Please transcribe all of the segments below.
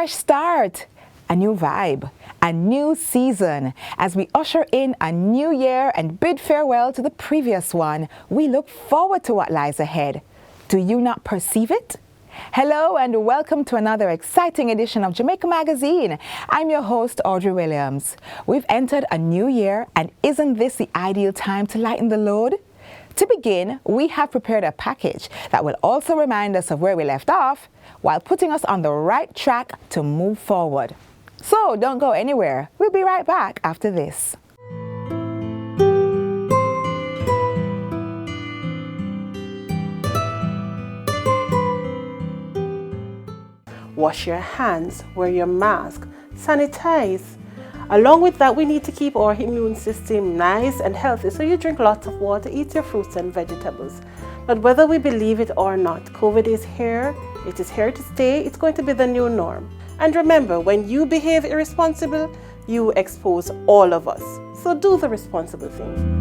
fresh start, a new vibe, a new season. As we usher in a new year and bid farewell to the previous one, we look forward to what lies ahead. Do you not perceive it? Hello and welcome to another exciting edition of Jamaica Magazine. I'm your host, Audrey Williams. We've entered a new year, and isn't this the ideal time to lighten the load? To begin, we have prepared a package that will also remind us of where we left off while putting us on the right track to move forward. So don't go anywhere. We'll be right back after this. Wash your hands, wear your mask, sanitize. Along with that, we need to keep our immune system nice and healthy, so you drink lots of water, eat your fruits and vegetables. But whether we believe it or not, COVID is here, it is here to stay, it's going to be the new norm. And remember, when you behave irresponsible, you expose all of us. So do the responsible thing.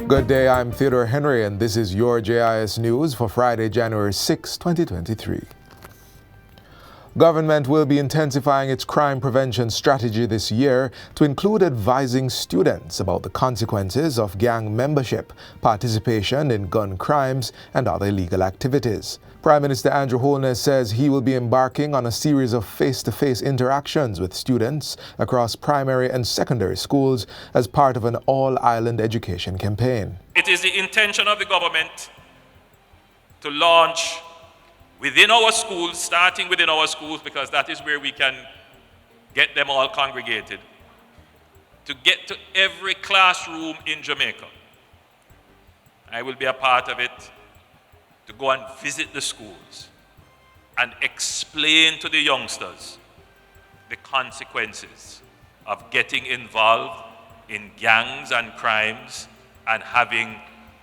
Good day, I'm Theodore Henry, and this is your JIS News for Friday, January 6, 2023. Government will be intensifying its crime prevention strategy this year to include advising students about the consequences of gang membership, participation in gun crimes, and other illegal activities. Prime Minister Andrew Holness says he will be embarking on a series of face-to-face interactions with students across primary and secondary schools as part of an all-island education campaign. It is the intention of the government to launch within our schools, starting within our schools, because that is where we can get them all congregated, to get to every classroom in Jamaica. I will be a part of it, to go and visit the schools and explain to the youngsters the consequences of getting involved in gangs and crimes and having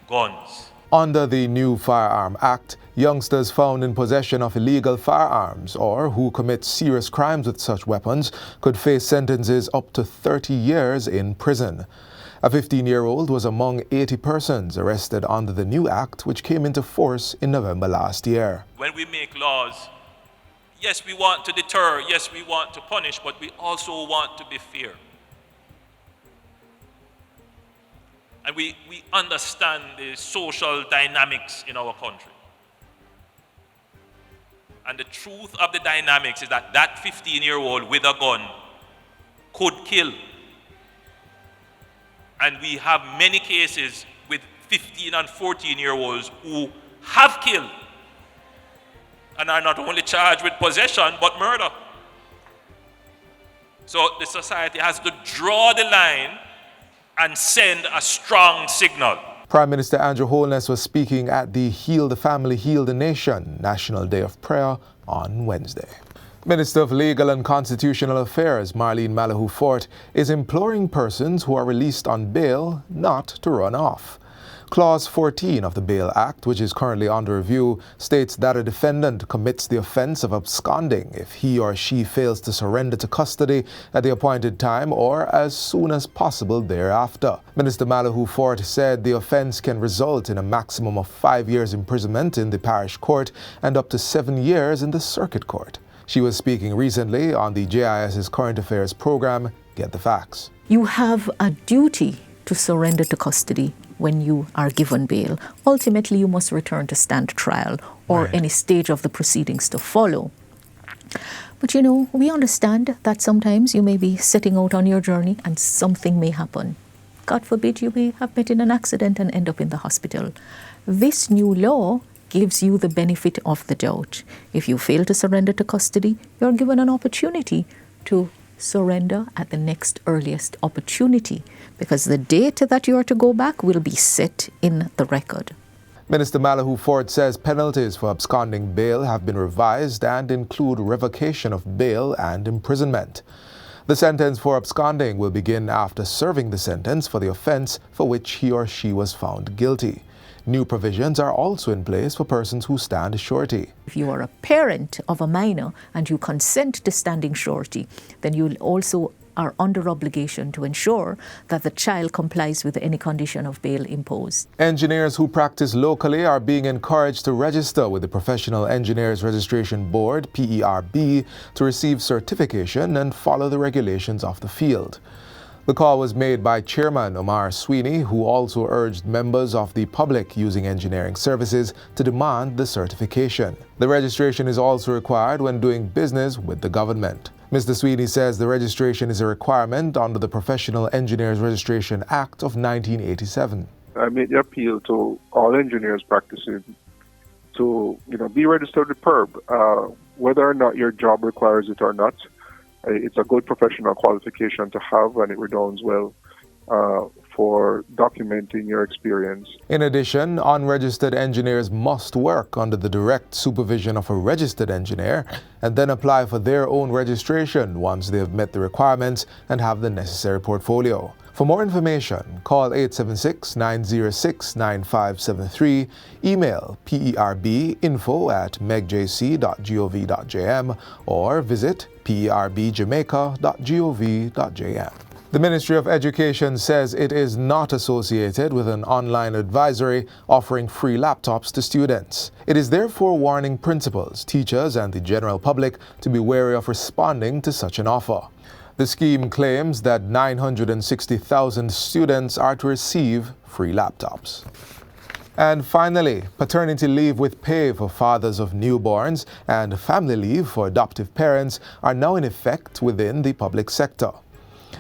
guns. Under the new Firearm Act, youngsters found in possession of illegal firearms or who commit serious crimes with such weapons could face sentences up to 30 years in prison. A 15-year-old was among 80 persons arrested under the new act, which came into force in November last year. When we make laws, yes, we want to deter, yes, we want to punish, but we also want to be fair. And we understand the social dynamics in our country. And the truth of the dynamics is that that 15-year-old with a gun could kill. And we have many cases with 15 and 14-year-olds who have killed and are not only charged with possession, but murder. So the society has to draw the line and send a strong signal. Prime Minister Andrew Holness was speaking at the Heal the Family, Heal the Nation National Day of Prayer on Wednesday. Minister of Legal and Constitutional Affairs Marlene Malahou-Fort is imploring persons who are released on bail not to run off. Clause 14 of the Bail Act, which is currently under review, states that a defendant commits the offense of absconding if he or she fails to surrender to custody at the appointed time or as soon as possible thereafter. Minister Malahou-Fort said the offense can result in a maximum of 5 years imprisonment in the parish court and up to 7 years in the circuit court. She was speaking recently on the JIS's Current Affairs program, Get the Facts. You have a duty to surrender to custody when you are given bail. Ultimately, you must return to stand trial or any stage of the proceedings to follow. But we understand that sometimes you may be setting out on your journey and something may happen. God forbid you may have met in an accident and end up in the hospital. This new law gives you the benefit of the doubt. If you fail to surrender to custody, you're given an opportunity to surrender at the next earliest opportunity, because the date that you are to go back will be set in the record. Minister Malahou-Fort says penalties for absconding bail have been revised and include revocation of bail and imprisonment. The sentence for absconding will begin after serving the sentence for the offense for which he or she was found guilty. New provisions are also in place for persons who stand surety. If you are a parent of a minor and you consent to standing surety, then you also are under obligation to ensure that the child complies with any condition of bail imposed. Engineers who practice locally are being encouraged to register with the Professional Engineers Registration Board, PERB, to receive certification and follow the regulations of the field. The call was made by Chairman Omar Sweeney, who also urged members of the public using engineering services to demand the certification. The registration is also required when doing business with the government. Mr. Sweeney says the registration is a requirement under the Professional Engineers Registration Act of 1987. I made the appeal to all engineers practicing to, be registered with PERB, whether or not your job requires it or not. It's a good professional qualification to have, and it redounds well for documenting your experience. In addition, unregistered engineers must work under the direct supervision of a registered engineer and then apply for their own registration once they have met the requirements and have the necessary portfolio. For more information, call 876-906-9573, email perbinfo@megjc.gov.jm, or visit perbjamaica.gov.jm. The Ministry of Education says it is not associated with an online advisory offering free laptops to students. It is therefore warning principals, teachers, and the general public to be wary of responding to such an offer. The scheme claims that 960,000 students are to receive free laptops. And finally, paternity leave with pay for fathers of newborns and family leave for adoptive parents are now in effect within the public sector.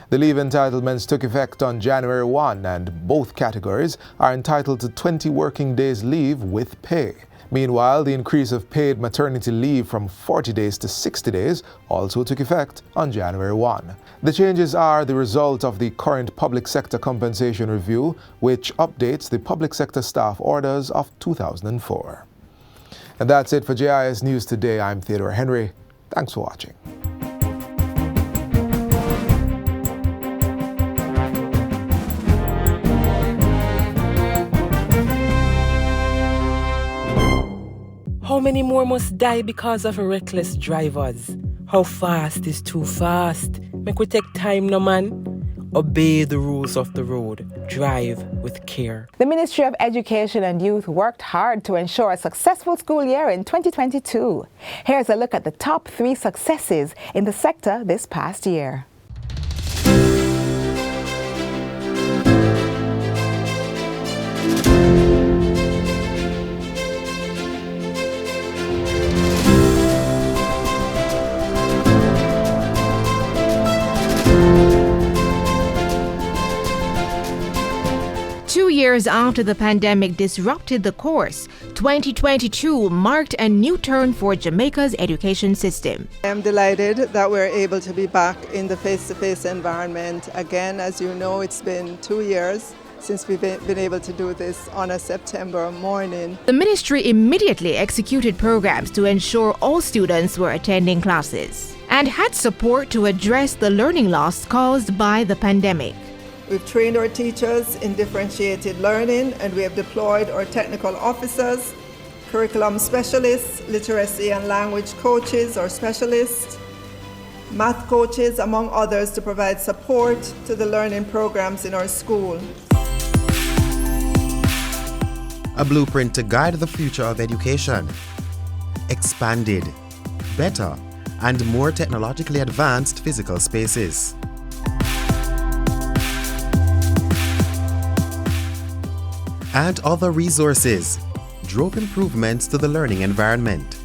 The leave entitlements took effect on January 1, and both categories are entitled to 20 working days leave with pay. Meanwhile, the increase of paid maternity leave from 40 days to 60 days also took effect on January 1. The changes are the result of the current Public Sector Compensation Review, which updates the Public Sector Staff Orders of 2004. And that's it for JIS News Today. I'm Theodore Henry. Thanks for watching. How many more must die because of reckless drivers? How fast is too fast? Make we take time, no man. Obey the rules of the road. Drive with care. The Ministry of Education and Youth worked hard to ensure a successful school year in 2022. Here's a look at the top 3 successes in the sector this past year. Years after the pandemic disrupted the course, 2022 marked a new turn for Jamaica's education system. I am delighted that we're able to be back in the face-to-face environment. Again, as you know, it's been 2 years since we've been able to do this on a September morning. The ministry immediately executed programs to ensure all students were attending classes and had support to address the learning loss caused by the pandemic. We've trained our teachers in differentiated learning, and we have deployed our technical officers, curriculum specialists, literacy and language coaches or specialists, math coaches, among others, to provide support to the learning programs in our school. A blueprint to guide the future of education. Expanded, better, and more technologically advanced physical spaces. And other resources drove improvements to the learning environment.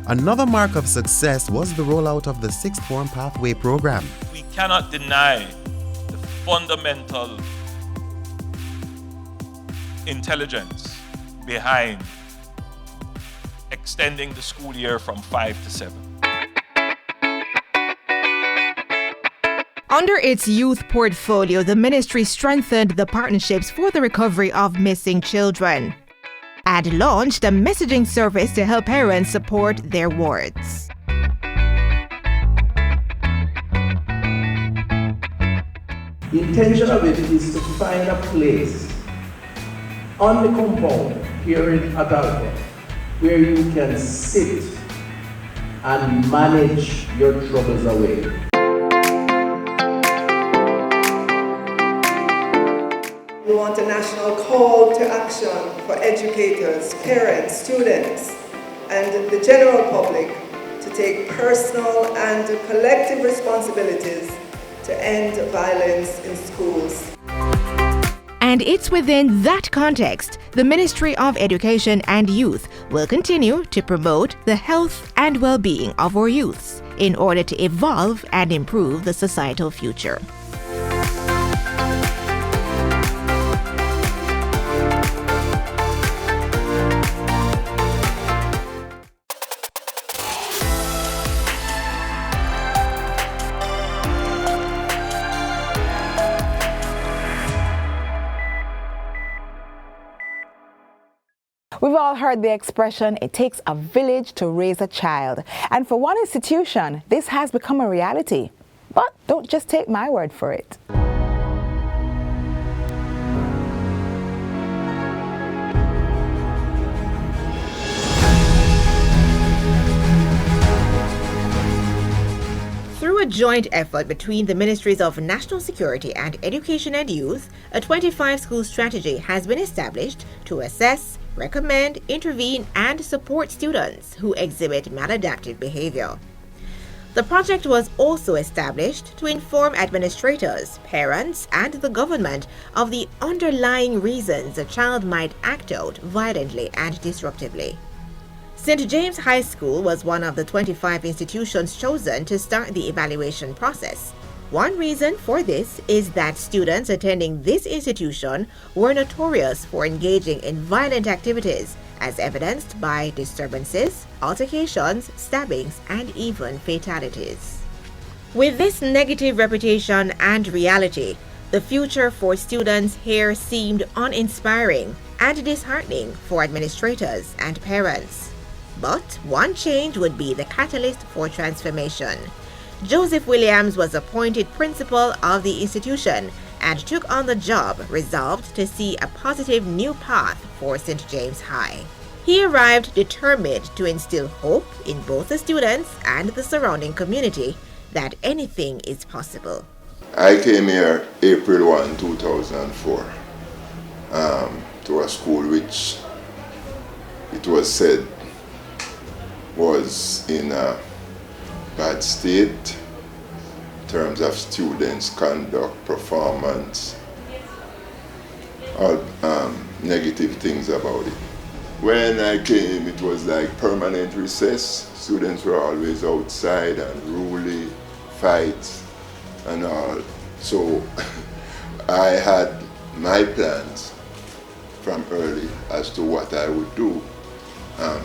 Another mark of success was the rollout of the Sixth Form Pathway program. We cannot deny the fundamental intelligence behind extending the school year from 5 to 7. Under its youth portfolio, the ministry strengthened the partnerships for the recovery of missing children and launched a messaging service to help parents support their wards. The intention of it is to find a place on the compound here in Atalco where you can sit and manage your troubles away. We want a national call to action for educators, parents, students, and the general public to take personal and collective responsibilities to end violence in schools. And it's within that context, the Ministry of Education and Youth will continue to promote the health and well-being of our youths in order to evolve and improve the societal future. We've all heard the expression, it takes a village to raise a child. And for one institution, this has become a reality. But don't just take my word for it. Through a joint effort between the Ministries of National Security and Education and Youth, a 25-school strategy has been established to assess, recommend, intervene, and support students who exhibit maladaptive behavior. The project was also established to inform administrators, parents, and the government of the underlying reasons a child might act out violently and disruptively. St. James High School was one of the 25 institutions chosen to start the evaluation process. One reason for this is that students attending this institution were notorious for engaging in violent activities, as evidenced by disturbances, altercations, stabbings, and even fatalities. With this negative reputation and reality, the future for students here seemed uninspiring and disheartening for administrators and parents. But one change would be the catalyst for transformation. Joseph Williams was appointed principal of the institution and took on the job resolved to see a positive new path for St. James High. He arrived determined to instill hope in both the students and the surrounding community that anything is possible. I came here April 1, 2004 to a school which it was said was in a bad state in terms of students' conduct, performance, all negative things about it. When I came, it was like permanent recess. Students were always outside, unruly, fights and all. So I had my plans from early as to what I would do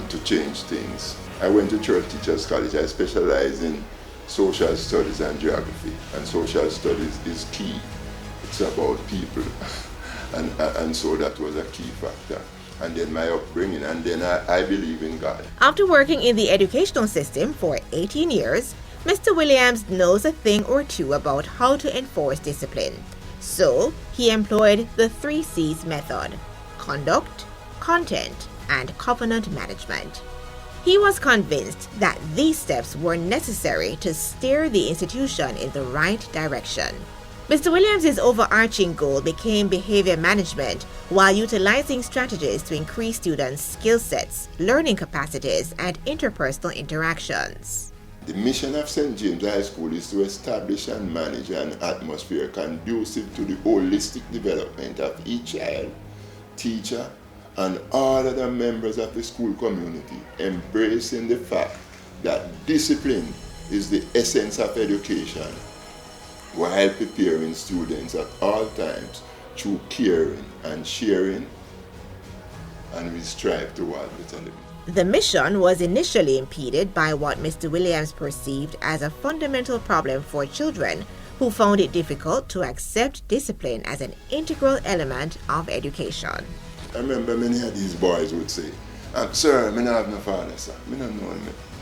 to change things. I went to Church Teachers College. I specialize in social studies and geography, and social studies is key. It's about people, and so that was a key factor. And then my upbringing, and then I believe in God. After working in the educational system for 18 years, Mr. Williams knows a thing or two about how to enforce discipline. So he employed the 3 C's method: conduct, content, and covenant management. He was convinced that these steps were necessary to steer the institution in the right direction. Mr. Williams' overarching goal became behavior management while utilizing strategies to increase students' skill sets, learning capacities, and interpersonal interactions. The mission of St. James High School is to establish and manage an atmosphere conducive to the holistic development of each child, teacher, and all other members of the school community, embracing the fact that discipline is the essence of education, while preparing students at all times through caring and sharing, and we strive toward better living. The mission was initially impeded by what Mr. Williams perceived as a fundamental problem for children who found it difficult to accept discipline as an integral element of education. I remember many of these boys would say, "Sir, I don't have no father, sir. I don't know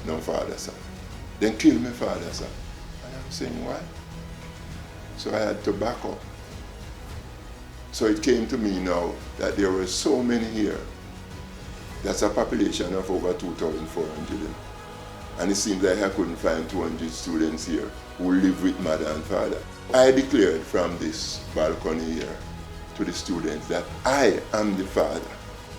no father, sir. Then kill my father, sir." And I'm saying, why? So I had to back up So it came to me now that there were so many here. That's a population of over 2,400. And it seems like I couldn't find 200 students here who live with mother and father. I declared from this balcony here to the students that I am the father.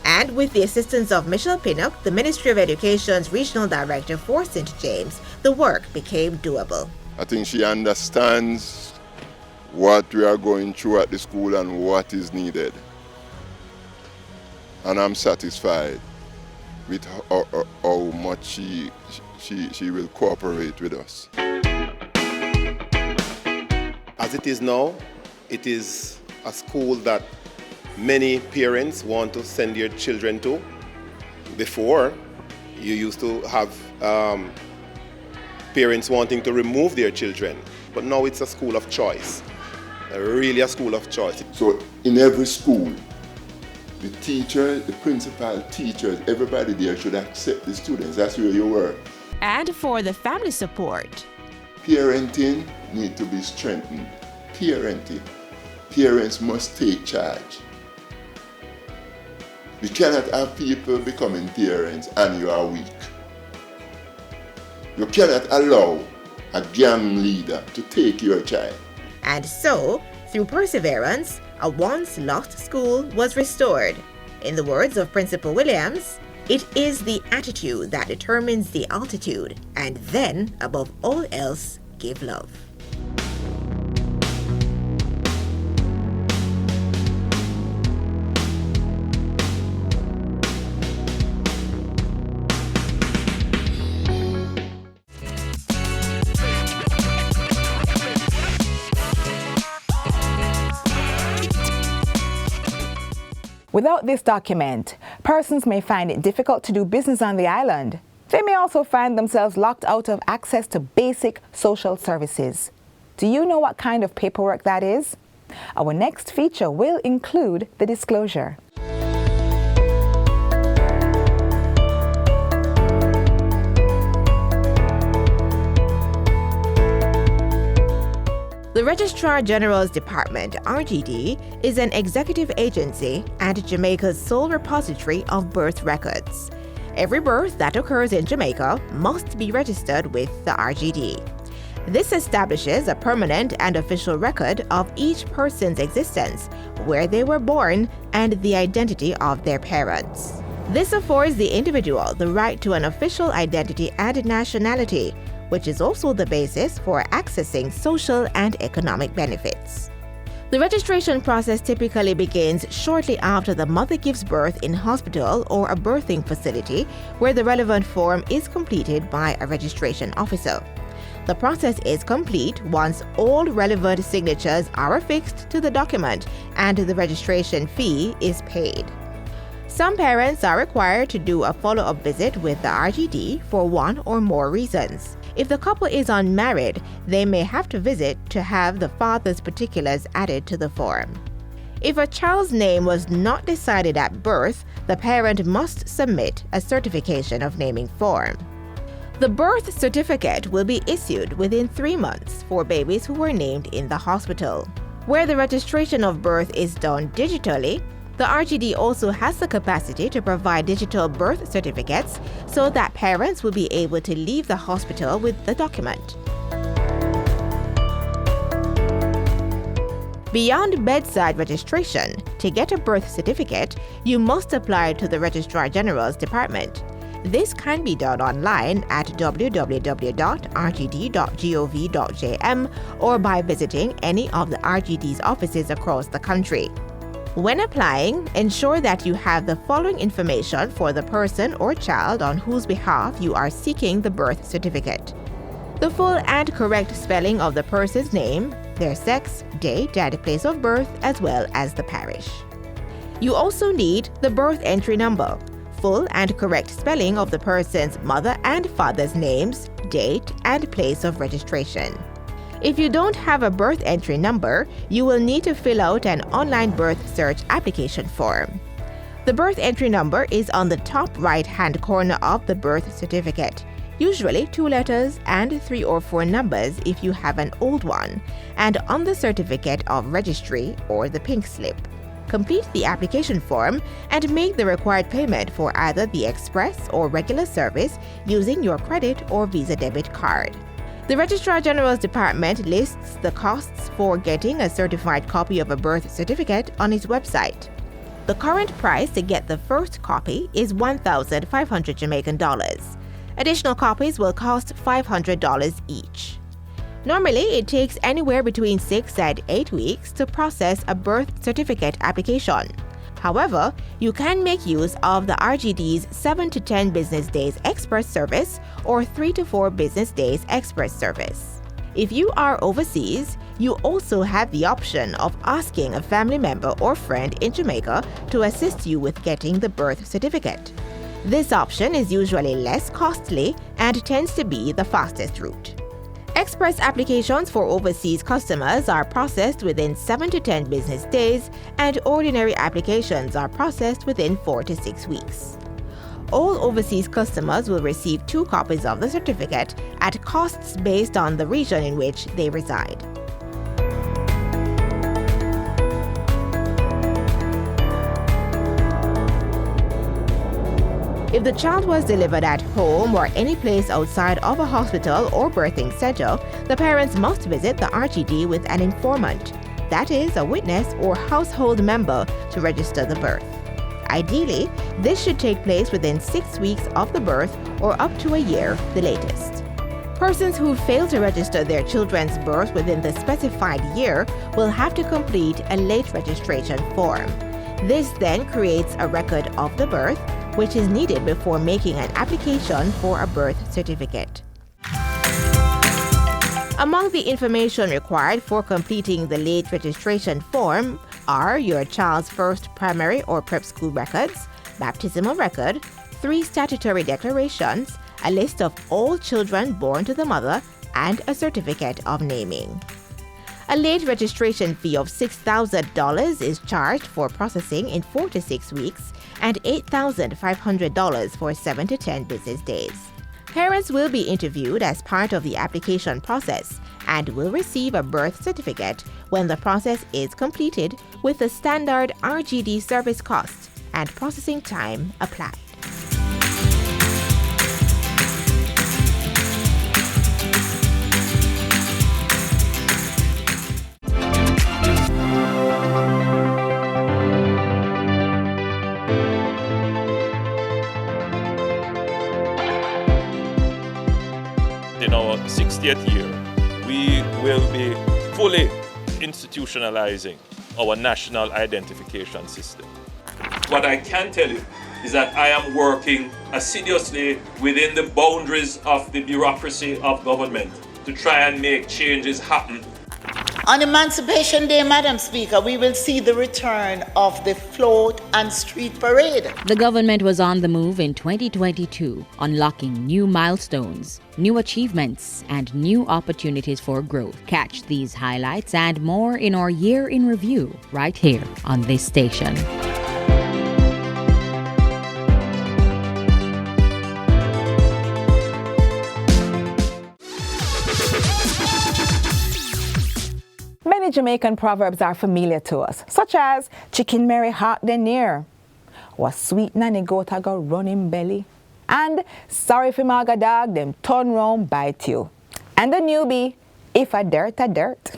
And with the assistance of Michelle Pinnock, the Ministry of Education's Regional Director for St. James, the work became doable. I think she understands what we are going through at the school and what is needed. And I'm satisfied with how much she will cooperate with us. As it is now, it is a school that many parents want to send their children to. Before, you used to have parents wanting to remove their children, but now it's a school of choice, really a school of choice. So in every school, the teacher, the principal, teachers, everybody there should accept the students. That's where you were. And for the family support. Parenting needs to be strengthened. Parenting. Parents must take charge. We cannot have people becoming parents and you are weak. You cannot allow a gang leader to take your child. And so, through perseverance, a once lost school was restored. In the words of Principal Williams, it is the attitude that determines the altitude, and then, above all else, give love. Without this document, persons may find it difficult to do business on the island. They may also find themselves locked out of access to basic social services. Do you know what kind of paperwork that is? Our next feature will include the disclosure. The Registrar General's Department, RGD, is an executive agency and Jamaica's sole repository of birth records. Every birth that occurs in Jamaica must be registered with the RGD. This establishes a permanent and official record of each person's existence, where they were born, and the identity of their parents. This affords the individual the right to an official identity and nationality, which is also the basis for accessing social and economic benefits. The registration process typically begins shortly after the mother gives birth in hospital or a birthing facility where the relevant form is completed by a registration officer. The process is complete once all relevant signatures are affixed to the document and the registration fee is paid. Some parents are required to do a follow-up visit with the RGD for one or more reasons. If the couple is unmarried, they may have to visit to have the father's particulars added to the form. If a child's name was not decided at birth, the parent must submit a certification of naming form. The birth certificate will be issued within 3 months for babies who were named in the hospital. Where the registration of birth is done digitally, the RGD also has the capacity to provide digital birth certificates so that parents will be able to leave the hospital with the document. Beyond bedside registration, to get a birth certificate, you must apply to the Registrar General's Department. This can be done online at www.rgd.gov.jm or by visiting any of the RGD's offices across the country. When applying, ensure that you have the following information for the person or child on whose behalf you are seeking the birth certificate: the full and correct spelling of the person's name, their sex, date, and place of birth, as well as the parish. You also need the birth entry number, full and correct spelling of the person's mother and father's names, date, and place of registration. If you don't have a birth entry number, you will need to fill out an online birth search application form. The birth entry number is on the top right-hand corner of the birth certificate, usually 2 letters and 3 or 4 numbers if you have an old one, and on the certificate of registry or the pink slip. Complete the application form and make the required payment for either the express or regular service using your credit or Visa debit card. The Registrar General's Department lists the costs for getting a certified copy of a birth certificate on its website. The current price to get the first copy is $1,500 Jamaican dollars. Additional copies will cost $500 each. Normally, it takes anywhere between 6 and 8 weeks to process a birth certificate application. However, you can make use of the RGD's 7 to 10 business days express service or 3 to 4 business days express service. If you are overseas, you also have the option of asking a family member or friend in Jamaica to assist you with getting the birth certificate. This option is usually less costly and tends to be the fastest route. Express applications for overseas customers are processed within 7 to 10 business days, and ordinary applications are processed within 4 to 6 weeks. All overseas customers will receive 2 copies of the certificate at costs based on the region in which they reside. If the child was delivered at home or any place outside of a hospital or birthing center, the parents must visit the RGD with an informant, that is, a witness or household member, to register the birth. Ideally, this should take place within 6 weeks of the birth or up to a year, the latest. Persons who fail to register their children's birth within the specified year will have to complete a late registration form. This then creates a record of the birth, which is needed before making an application for a birth certificate. Among the information required for completing the late registration form are your child's first primary or prep school records, baptismal record, 3 statutory declarations, a list of all children born to the mother, and a certificate of naming. A late registration fee of $6,000 is charged for processing in 4 to 6 weeks and $8,500 for 7 to 10 business days. Parents will be interviewed as part of the application process and will receive a birth certificate when the process is completed, with the standard RGD service cost and processing time applied. In our 60th year, we will be fully institutionalizing our national identification system. What I can tell you is that I am working assiduously within the boundaries of the bureaucracy of government to try and make changes happen. On Emancipation Day, Madam Speaker, we will see the return of the float and street parade. The government was on the move in 2022, unlocking new milestones, new achievements, and new opportunities for growth. Catch these highlights and more in our Year in Review right here on this station. Many Jamaican proverbs are familiar to us, such as chicken Mary hot then near, was sweet nanny goat a go run in belly, and sorry for maga dog, them turn round bite you. And the newbie, if a dirt,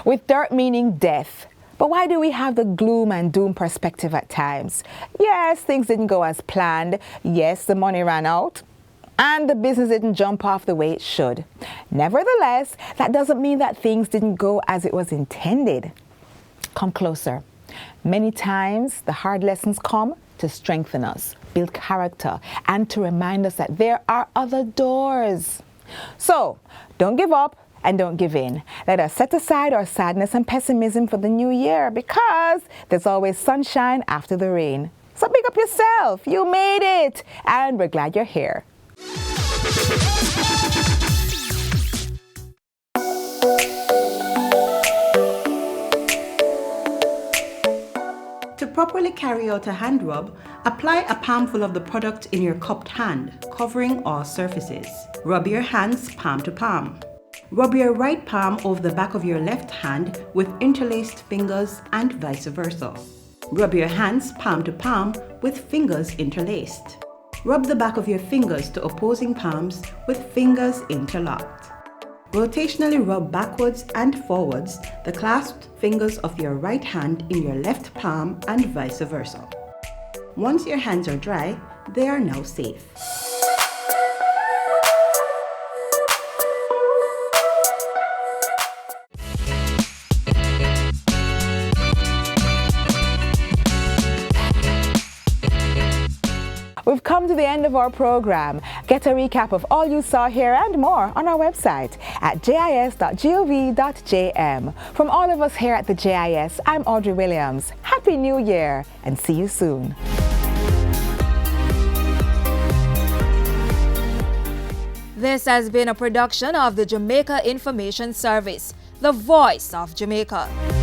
with dirt meaning death. But why do we have the gloom and doom perspective at times? Yes, things didn't go as planned. Yes, the money ran out. And the business didn't jump off the way it should. Nevertheless, that doesn't mean that things didn't go as it was intended. Come closer. Many times, the hard lessons come to strengthen us, build character, and to remind us that there are other doors. So, don't give up and don't give in. Let us set aside our sadness and pessimism for the new year, because there's always sunshine after the rain. So pick up yourself. You made it, and we're glad you're here. To properly carry out a hand rub, apply a palmful of the product in your cupped hand, covering all surfaces. Rub your hands palm to palm. Rub your right palm over the back of your left hand with interlaced fingers and vice versa. Rub your hands palm to palm with fingers interlaced. Rub the back of your fingers to opposing palms with fingers interlocked. Rotationally rub backwards and forwards the clasped fingers of your right hand in your left palm and vice versa. Once your hands are dry, they are now safe. We've come to the end of our program. Get a recap of all you saw here and more on our website at jis.gov.jm. From all of us here at the JIS, I'm Audrey Williams. Happy New Year and see you soon. This has been a production of the Jamaica Information Service, the voice of Jamaica.